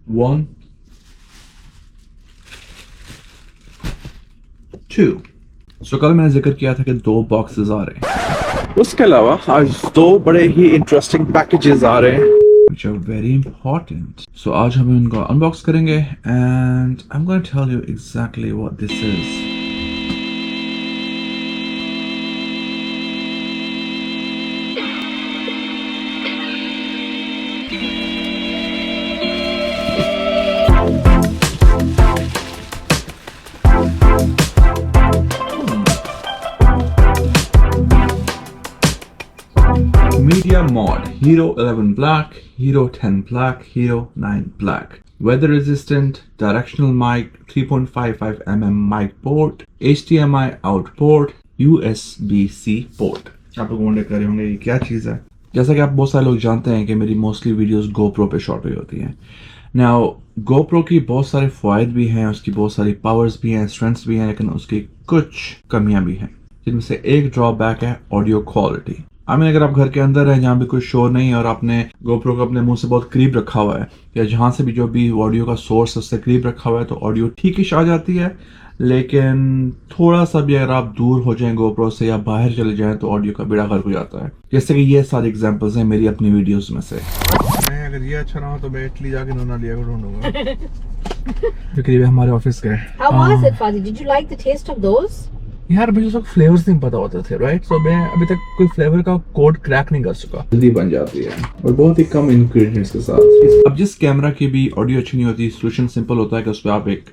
1 2। सो कल मैंने जिक्र किया था कि 2 बॉक्सेस आ रहे हैं, उसके अलावा आज 2 बड़े ही इंटरेस्टिंग पैकेजेस आ रहे हैं which are very important. So आज हम इनको अनबॉक्स करेंगे and I'm going to tell you exactly what this is. Media Mod Hero 11 Black, Hero 10 Black, Hero 9 Black. Weather resistant, directional mic, 3.55mm mic port, HDMI out port, USB-C port. आप लोग wonder कर रहे होंगे ये क्या चीज़ है। जैसा कि आप बहुत सारे लोग जानते हैं कि मेरी मोस्टली वीडियोस GoPro पे शॉट हुई होती हैं। नाउ GoPro की बहुत सारे फ़ायदे भी हैं, उसकी बहुत सारी पावर्स भी हैं, स्ट्रेंथ्स भी हैं, लेकिन उसकी कुछ कमियां भी हैं, जिनमें से एक ड्रॉबैक है ऑडियो क्वालिटी। अगर आप घर के अंदर हैं जहाँ भी कोई शोर नहीं है और आपने GoPro को अपने मुंह से बहुत करीब रखा हुआ है या जहाँ से भी जो भी ऑडियो का सोर्स उससे करीब रखा हुआ है तो ऑडियो ठीक ही आ जाती है, लेकिन थोड़ा सा भी अगर आप दूर हो जाएं GoPro से या बाहर चले जाएं तो ऑडियो का बेड़ा गर्क हो जाता है। जैसे कि ये सारे एग्जांपल्स हैं मेरी अपनी वीडियोस में से। मैं अगर ये अच्छा ना हो तो मैं इटली जाके नोना लिया को ढूंढूंगा जो करीब हमारे ऑफिस के। How was it, Fadi? Did you like the taste of those? यार मुझे सब फ्लेवर्स नहीं पता होते थे, राइट? सो मैं अभी तक कोई फ्लेवर का कोड क्रैक नहीं कर सका। जल्दी बन जाती है और बहुत ही कम इंग्रेडिएंट्स के साथ। अब जिस कैमरा की भी ऑडियो अच्छी नहीं होती, सोल्यूशन सिंपल होता है कि उस पर आप एक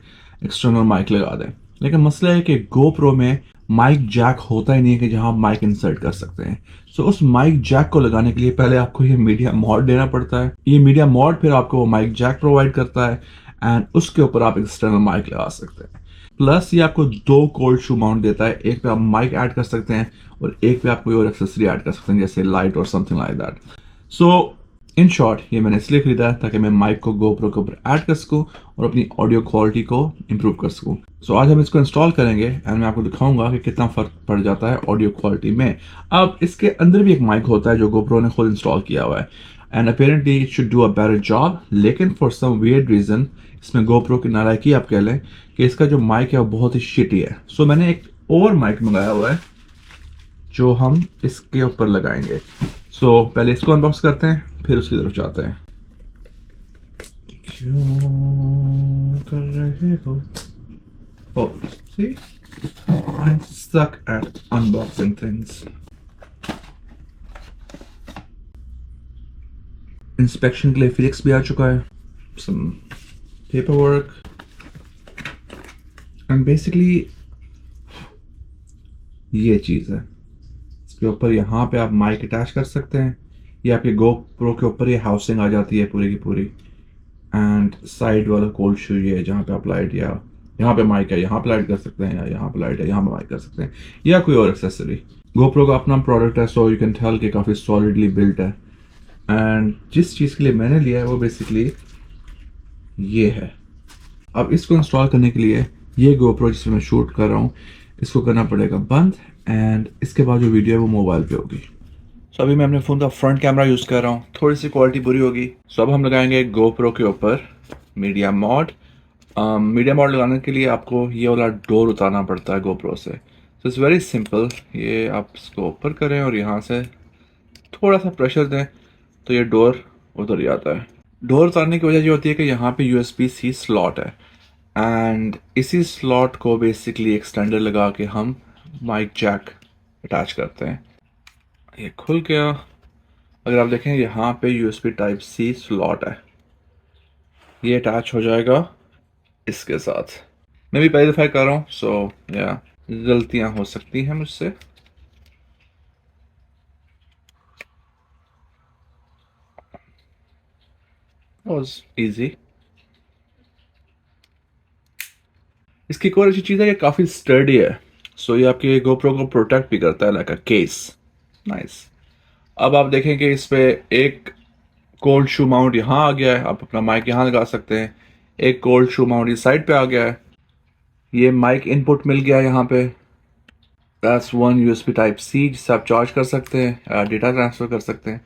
एक्सटर्नल माइक लगा दें, लेकिन मसला है कि GoPro में माइक जैक होता ही नहीं है कि जहां आप माइक इंसर्ट कर सकते हैं। सो उस माइक जैक को लगाने के लिए पहले आपको ये मीडिया मॉड देना पड़ता है। ये मीडिया मॉड फिर आपको वो माइक जैक प्रोवाइड करता है एंड उसके ऊपर आप एक्सटर्नल माइक लगा सकते हैं। प्लस ये आपको 2 कोल्ड शू माउंट देता है, एक पे आप माइक ऐड कर सकते हैं और एक पे आप कोई और एक्सेसरी ऐड कर सकते हैं जैसे लाइट और something like that. So in short ये मैंने इसलिए खरीदा है ताकि मैं माइक को GoPro के ऊपर ऐड कर सकूं और अपनी ऑडियो क्वालिटी को इम्प्रूव कर सकूं। सो आज हम इसको इंस्टॉल करेंगे एंड मैं आपको दिखाऊंगा कि कितना फर्क पड़ जाता है ऑडियो क्वालिटी में। अब इसके अंदर भी एक माइक होता है जो GoPro ने खुद इंस्टॉल किया हुआ है and apparently it should do a better job, लेकिन फॉर सम वियर्ड रीजन इसमें GoPro की नालायकी आप कह लें कि इसका जो माइक है वो बहुत ही शिटी है। सो मैंने एक और माइक मंगाया हुआ है जो हम इसके ऊपर लगाएंगे। सो पहले इसको अनबॉक्स करते हैं फिर उसकी तरफ जाते हैं। क्यों कर रहे हो? Oh, see? I suck at unboxing things. Inspection के लिए फिजिक्स भी आ चुका है, some paperwork and basically ये चीज़ है। इसके ऊपर यहाँ पे आप माइक अटैच कर सकते हैं, ये आपके GoPro के ऊपर ये हाउसिंग आ जाती है पूरी की पूरी एंड साइड वाला कोल्ड शू ये जहाँ पे आप लाइट या यहाँ पे माइक है यहाँ पे लाइट कर सकते हैं या यहाँ पे लाइट है यहाँ पे माइक कर सकते हैं या कोई और एक्सेसरी। GoPro का अपना प्रोडक्ट है सो यू कैन टेल कि काफ़ी सॉलिडली बिल्ट है एंड जिस चीज़ के लिए मैंने लिया है वो बेसिकली ये है। अब इसको इंस्टॉल करने के लिए ये GoPro जिसमें मैं शूट कर रहा हूँ इसको करना पड़ेगा बंद एंड इसके बाद जो वीडियो है वो मोबाइल पे होगी। सो अभी मैं अपने फ़ोन का फ्रंट कैमरा यूज़ कर रहा हूँ, थोड़ी सी क्वालिटी बुरी होगी। सो अब हम लगाएंगे GoPro के ऊपर मीडिया मॉड। मीडिया मॉड लगाने के लिए आपको ये वाला डोर उतारना पड़ता है GoPro से। सो इट्स वेरी सिंपल, ये आप इसको ऊपर करें और यहाँ से थोड़ा सा प्रेशर दें तो ये डोर उतर जाता है। डोर उतारने की वजह ये होती है कि यहाँ पे USB-C स्लॉट है एंड इसी स्लॉट को बेसिकली एक्सटेंडर लगा के हम माइक जैक अटैच करते हैं। ये खुल गया। अगर आप देखें यहाँ पे USB Type-C स्लॉट है, ये अटैच हो जाएगा इसके साथ। मैं भी पहली दफ़ा कर रहा हूँ सो या गलतियाँ हो सकती हैं मुझसे। Was easy. इसकी एक और अच्छी चीज़ है कि काफ़ी स्टर्डी है, सो ये आपके GoPro को प्रोटेक्ट भी करता है लाइक अ केस। नाइस। अब आप देखें कि इस पे एक कोल्ड शू माउंट यहाँ आ गया है, आप अपना माइक यहाँ लगा सकते हैं। एक कोल्ड शू माउंट इस साइड पे आ गया है। ये माइक इनपुट मिल गया है यहाँ पे। दैट्स वन USB Type-C जिससे आप चार्ज कर सकते हैं, डेटा ट्रांसफ़र कर सकते हैं।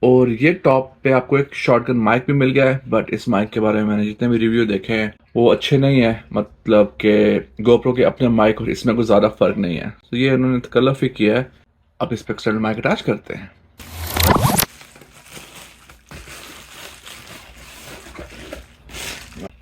और ये टॉप पे आपको एक शॉटगन माइक भी मिल गया है, बट इस माइक के बारे में मैंने जितने भी रिव्यू देखे हैं वो अच्छे नहीं है, मतलब कि गोप्रो के अपने माइक और इसमें कोई ज़्यादा फर्क नहीं है। तो ये उन्होंने कलर ही किया है। अब इस पर एक्सटर्नल माइक अटैच करते हैं।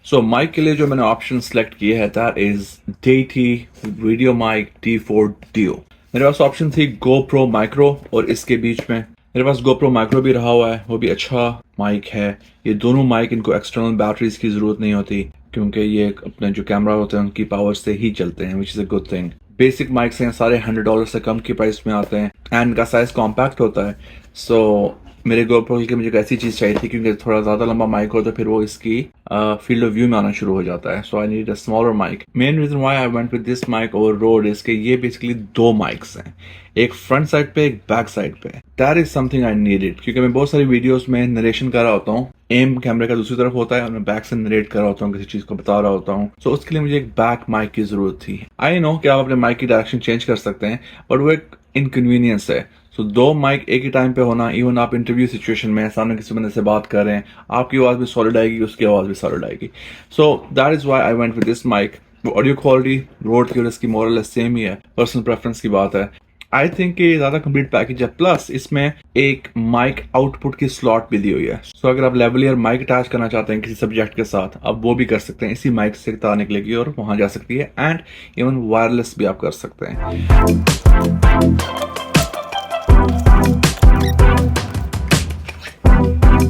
सो माइक के लिए जो मैंने ऑप्शन सेलेक्ट किया है that is Deity video mic D4 Duo। मेरे पास ऑप्शन थी GoPro माइक्रो और इसके बीच में मेरे पास GoPro माइक्रो भी रहा हुआ है, वो भी अच्छा माइक है। ये दोनों माइक, इनको एक्सटर्नल बैटरीज की जरूरत नहीं होती क्योंकि ये अपने जो कैमरा होते हैं उनकी पावर से ही चलते हैं, which is a good thing. Basic mics हैं सारे $100 से कम की प्राइस में आते हैं एंड इनका साइज कॉम्पैक्ट होता है। सो मेरे GoPro के लिए मुझे एक ऐसी चीज़ चाहिए थी क्योंकि थोड़ा ज़्यादा लंबा माइक हो तो फिर वो इसकी फील्ड ऑफ व्यू में आना शुरू हो जाता है। So I need a smaller mic. Main reason why I went with this mic over Rode is के ये बेसिकली दो माइक्स हैं, एक फ्रंट साइड पे एक बैक साइड पे। That is something I needed क्योंकि मैं बहुत सारी वीडियोस में नरेशन कर रहा होता हूँ, एम कैमरे का दूसरी तरफ होता है और मैं बैक से नरेट कर रहा होता हूँ, किसी चीज को बता रहा होता हूँ। सो उसके लिए मुझे एक बैक माइक की जरूरत थी। आई नो कि आप अपने माइक की डायरेक्शन चेंज कर सकते हैं बट वो एक इनकन्वीनियंस है। सो दो माइक एक ही टाइम पे होना, इवन आप इंटरव्यू सिचुएशन में सामने किसी बंदे से बात कर रहे हैं, आपकी आवाज भी सॉलिड आएगी, उसकी आवाज भी सॉलिड आएगी। So that is why I went with this mic. Audio quality Rode की और इसकी मोरल सेम ही है, पर्सनल प्रेफरेंस की बात है। आई थिंक ये ज्यादा कंप्लीट पैकेज है, प्लस इसमें एक माइक आउटपुट की स्लॉट भी दी हुई है। सो अगर आप लेवलियर माइक अटैच करना चाहते हैं किसी सब्जेक्ट के साथ, आप वो भी कर सकते हैं, इसी माइक से तार निकलेगी और वहां जा सकती है एंड इवन वायरलेस भी आप कर सकते हैं।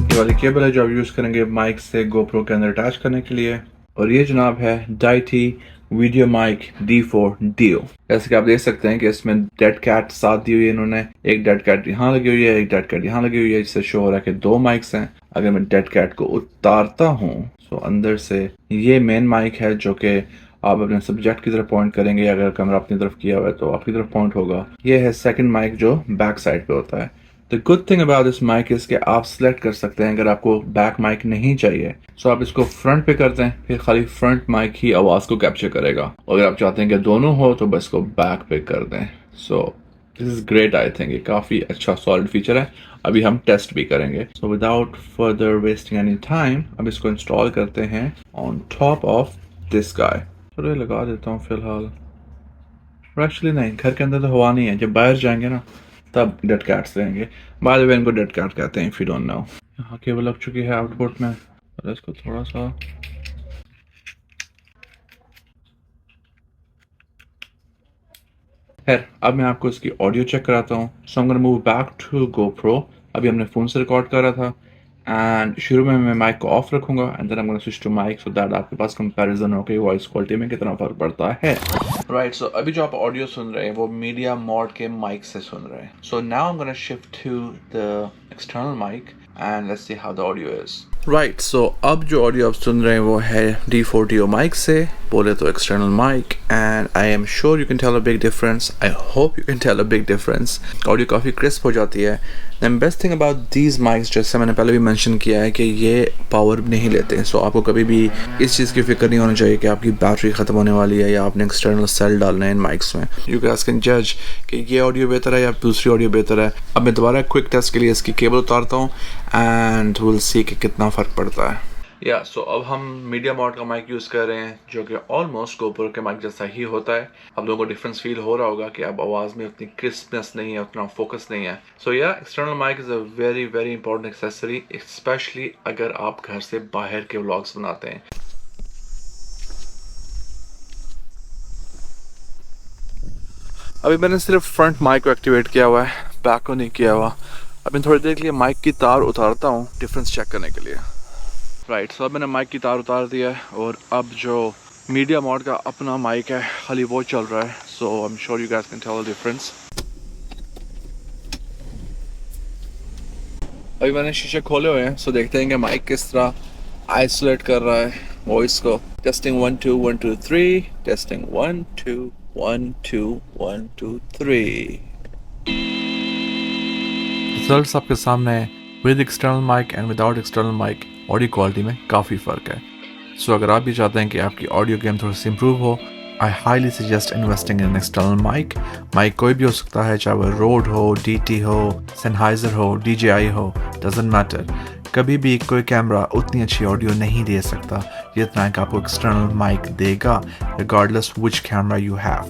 ये वाली केबल है जो आप यूज करेंगे माइक से GoPro के अंदर अटैच करने के लिए। और ये जनाब है Deity video mic D4 Duo। जैसे कि आप देख सकते हैं कि इसमें डेड कैट साथ दी हुई है इन्होंने, एक डेड कैट यहाँ लगी हुई है, एक डेड कैट यहाँ लगी हुई है, जिससे शो हो रहा है कि दो माइक्स हैं। अगर मैं डेड कैट को उतारता हूँ तो अंदर से ये मेन माइक है जो कि आप अपने सब्जेक्ट की तरफ पॉइंट करेंगे, अगर कैमरा अपनी तरफ किया हुआ है तो आपकी तरफ पॉइंट होगा। ये है सेकंड माइक जो बैक साइड पे होता है। The good thing about this mic is कि आप सिलेक्ट कर सकते हैं अगर आपको बैक माइक नहीं चाहिए सो आप इसको फ्रंट पे करते हैं, फिर खाली फ्रंट माइक ही आवाज को कैप्चर करेगा। और अगर आप चाहते हैं कि दोनों हो तो बस को बैक पे कर दें। So this is great. I think ये काफी अच्छा सॉलिड फीचर है। अभी हम टेस्ट भी करेंगे। So without further wasting any time अब इसको इंस्टॉल करते हैं on top of this guy. चलो लगा देता हूँ फिलहाल। एक्चुअली नहीं, घर के अंदर तो हवा नहीं है, जब बाहर जाएंगे ना तब डेड कैट्स रहेंगे। बाय द वे इनको डेड कैट कहते हैं इफ यू डोंट नो। यहाँ केबल लग चुकी है आउटपुट में और इसको थोड़ा सा खैर अब मैं आपको इसकी ऑडियो चेक कराता हूँ। So I am gonna move back to GoPro। अभी हमने फोन से रिकॉर्ड कर रहा था एंड शुरू में मैं माइक को ऑफ रखूंगा and then I am gonna switch to mic so that आपके पास कंपैरिजन हो कि वॉइस क्वालिटी में कितना फर्क पड़ता है। राइट, सो अभी जो आप ऑडियो सुन रहे हैं वो मीडिया मोड के माइक से सुन रहे हैं। So now I am gonna shift to the external mic and let's see how the audio is. Right, so अब जो ऑडियो आप सुन रहे हैं वो है D4 Duo माइक से, बोले तो external mic, and I am sure you can tell a big difference. I hope you can tell a big difference. Audio काफ़ी क्रिस्प हो जाती है। The best thing about these mics, जैसे मैंने पहले भी मेंशन किया है कि ये पावर नहीं लेते हैं। सो आपको कभी भी इस चीज़ की फिक्र नहीं होनी चाहिए कि आपकी बैटरी ख़त्म होने वाली है या आपने एक्सटर्नल सेल डालना है इन माइक्स में। यू गाइस कैन जज कि ये ऑडियो बेहतर है या दूसरी ऑडियो बेहतर है। अब मैं दोबारा क्विक टेस्ट के लिए इसकी केबल उतारता हूँ एंड विल सी कि कितना फ़र्क पड़ता है। या सो अब हम मीडिया मोड का माइक यूज़ कर रहे हैं जो कि ऑलमोस्ट GoPro के माइक जैसा ही होता है। आप लोगों को डिफरेंस फील हो रहा होगा कि अब आवाज़ में उतनी क्रिस्पनेस नहीं है, उतना फोकस नहीं है। So yeah external mic is a very very important accessory, specially अगर आप घर से बाहर के व्लॉग्स बनाते हैं। अभी मैंने सिर्फ फ्रंट माइक को एक्टिवेट किया हुआ है, बैक को नहीं किया हुआ। अभी थोड़ी देर के लिए माइक की तार उतारता हूँ डिफरेंस चेक करने के लिए। राइट, सो अब मैंने माइक की तार उतार दिया है और अब जो मीडिया मोड का अपना माइक है खाली वो चल रहा है। So I am sure you guys can tell the difference. अभी मैंने शीशे खोले हुए हैं, सो देखते हैं कि माइक किस तरह आइसोलेट कर रहा है वॉइस को। Testing 1 2 1 2 3, testing 1 2 1 2 1 2 3। रिजल्ट्स आपके सामने है। With external mic and without external mic audio quality में काफ़ी फ़र्क है। सो अगर आप भी चाहते हैं कि आपकी ऑडियो गेम थोड़ी सी इंप्रूव हो I highly suggest investing in an external mic. Mic कोई भी हो सकता है, चाहे वो Rode हो, DT हो, Sennheiser हो, DJI हो, doesn't matter. कभी भी कोई कैमरा उतनी अच्छी ऑडियो नहीं दे सकता जितना कि आपको एक्सटर्नल माइक देगा, regardless which camera you have.